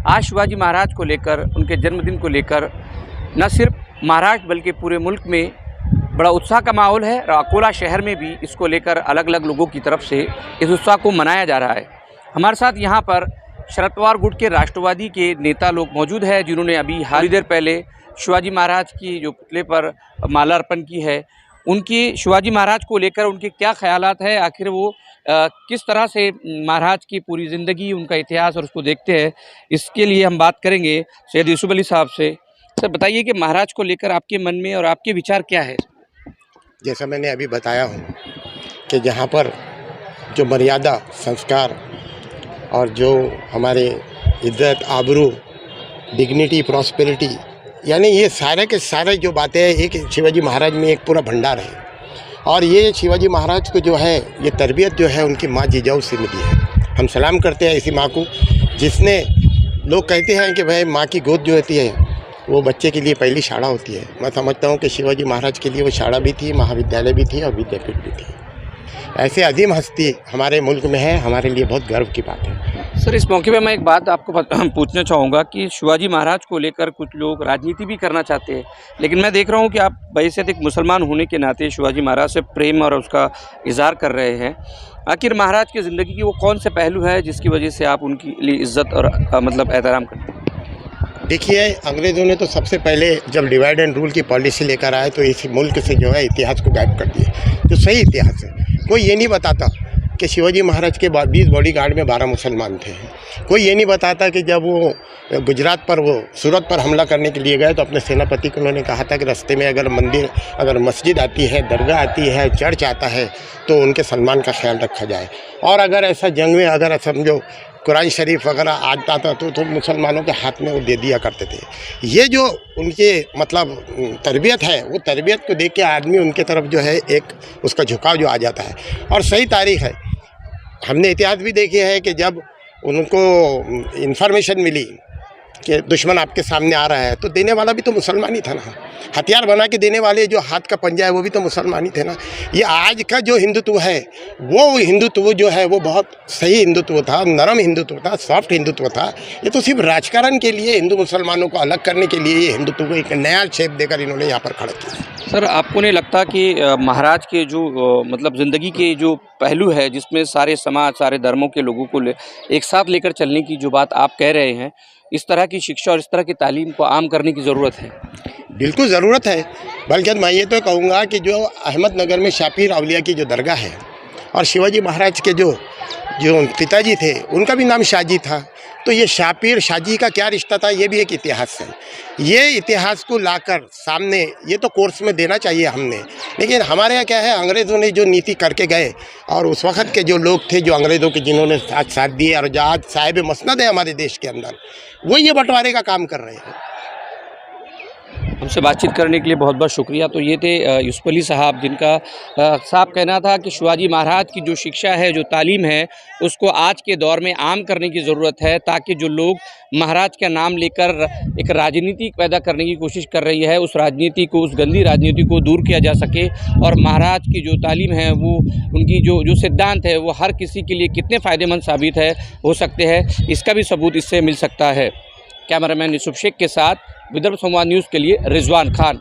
आज शिवाजी महाराज को लेकर, उनके जन्मदिन को लेकर न सिर्फ महाराष्ट्र बल्कि पूरे मुल्क में बड़ा उत्साह का माहौल है। और अकोला शहर में भी इसको लेकर अलग अलग लोगों की तरफ से इस उत्साह को मनाया जा रहा है। हमारे साथ यहाँ पर शरद पवार गुट के राष्ट्रवादी के नेता लोग मौजूद हैं, जिन्होंने अभी हाल ही देर पहले शिवाजी महाराज की जो पुतले पर माला अर्पण की है। उनकी शिवाजी महाराज को लेकर उनके क्या ख्यालात है, आखिर वो किस तरह से महाराज की पूरी ज़िंदगी, उनका इतिहास और उसको देखते हैं, इसके लिए हम बात करेंगे सैयद यूसुफ अली साहब से। सर बताइए कि महाराज को लेकर आपके मन में और आपके विचार क्या है? जैसा मैंने अभी बताया हूँ कि जहाँ पर जो मर्यादा, संस्कार और जो हमारे इज्जत, आबरू, डिग्निटी, प्रॉस्पेरिटी, यानी ये सारे के सारे जो बातें हैं, एक शिवाजी महाराज में एक पूरा भंडार है। और ये शिवाजी महाराज को जो है, ये तरबियत जो है उनकी माँ जिजाऊ से मिली है। हम सलाम करते हैं ऐसी माँ को, जिसने, लोग कहते हैं कि भाई माँ की गोद जो होती है वो बच्चे के लिए पहली शाला होती है। मैं समझता हूँ कि शिवाजी महाराज के लिए वो शाला भी थी, महाविद्यालय भी थी और विद्यापीठ भी थी। ऐसे अजीम हस्ती हमारे मुल्क में है, हमारे लिए बहुत गर्व की बात है। सर इस मौके पे मैं एक बात आपको पूछना चाहूँगा कि शिवाजी महाराज को लेकर कुछ लोग राजनीति भी करना चाहते हैं, लेकिन मैं देख रहा हूँ कि आप बैसियत एक मुसलमान होने के नाते शिवाजी महाराज से प्रेम और उसका इजहार कर रहे हैं। आखिर महाराज की ज़िंदगी की वो कौन से पहलू है जिसकी वजह से आप उनके लिए इज्जत और मतलब एहतराम करते हैं? देखिए, अंग्रेज़ों ने तो सबसे पहले जब डिवाइड एंड रूल की पॉलिसी लेकर आए तो इस मुल्क से जो है इतिहास को गायब कर दिए। जो सही इतिहास है, कोई ये नहीं बताता कि शिवाजी महाराज के 20 बॉडीगार्ड में 12 मुसलमान थे। कोई ये नहीं बताता कि जब वो गुजरात पर, वो सूरत पर हमला करने के लिए गए तो अपने सेनापति को उन्होंने कहा था कि रास्ते में अगर मस्जिद आती है, दरगाह आती है, चर्च आता है तो उनके सम्मान का ख्याल रखा जाए। और अगर ऐसा जंग में अगर समझो कुरान शरीफ वगैरह आता था तो मुसलमानों के हाथ में वो दे दिया करते थे। ये जो उनके मतलब तरबियत है, वो तरबियत को देख के आदमी उनके तरफ जो है एक उसका झुकाव जो आ जाता है। और सही तारीख़ है, हमने इतिहास भी देखे है कि जब उनको इन्फॉर्मेशन मिली कि दुश्मन आपके सामने आ रहा है तो देने वाला भी तो मुसलमान ही था ना। हथियार बना के देने वाले जो हाथ का पंजा है वो भी तो मुसलमान ही थे ना। ये आज का जो हिंदुत्व है, वो हिंदुत्व जो है वो बहुत सही हिंदुत्व था, नरम हिंदुत्व था, सॉफ्ट हिंदुत्व था। ये तो सिर्फ राजकारण के लिए, हिंदू मुसलमानों को अलग करने के लिए ये हिंदुत्व को एक नया शेप देकर इन्होंने यहाँ पर खड़ा किया। सर आपको नहीं लगता कि महाराज के जो मतलब ज़िंदगी के जो पहलू है, जिसमें सारे समाज, सारे धर्मों के लोगों को एक साथ लेकर चलने की जो बात आप कह रहे हैं, इस तरह की शिक्षा और इस तरह की तालीम को आम करने की ज़रूरत है? बिल्कुल ज़रूरत है। बल्कि मैं ये तो कहूँगा कि जो अहमदनगर में शापिर अवलिया की जो दरगाह है, और शिवाजी महाराज के जो पिताजी थे उनका भी नाम शाहजी था, तो ये शापिर शाहजी का क्या रिश्ता था, ये भी एक इतिहास है। ये इतिहास को लाकर सामने ये तो कोर्स में देना चाहिए हमने। लेकिन हमारे यहाँ क्या है, अंग्रेज़ों ने जो नीति करके गए और उस वक़्त के जो लोग थे, जो अंग्रेज़ों के जिन्होंने साथ दिए और जो आज साहिब मसनद है हमारे देश के अंदर, वो ये बंटवारे का काम कर रहे हैं। हमसे बातचीत करने के लिए बहुत बहुत शुक्रिया। तो ये थे यूसुफ अली साहब, जिनका साफ कहना था कि शिवाजी महाराज की जो शिक्षा है, जो तालीम है, उसको आज के दौर में आम करने की ज़रूरत है, ताकि जो लोग महाराज का नाम लेकर एक राजनीति पैदा करने की कोशिश कर रही है, उस राजनीति को, उस गंदी राजनीति को दूर किया जा सके। और महाराज की जो तालीम है, वो उनकी जो सिद्धांत है, वो हर किसी के लिए कितने फ़ायदेमंद साबित हो सकते हैं, इसका भी सबूत इससे मिल सकता है। कैमरामैन यूसुफ शेख के साथ विदर्भ संवाद न्यूज़ के लिए रिजवान खान।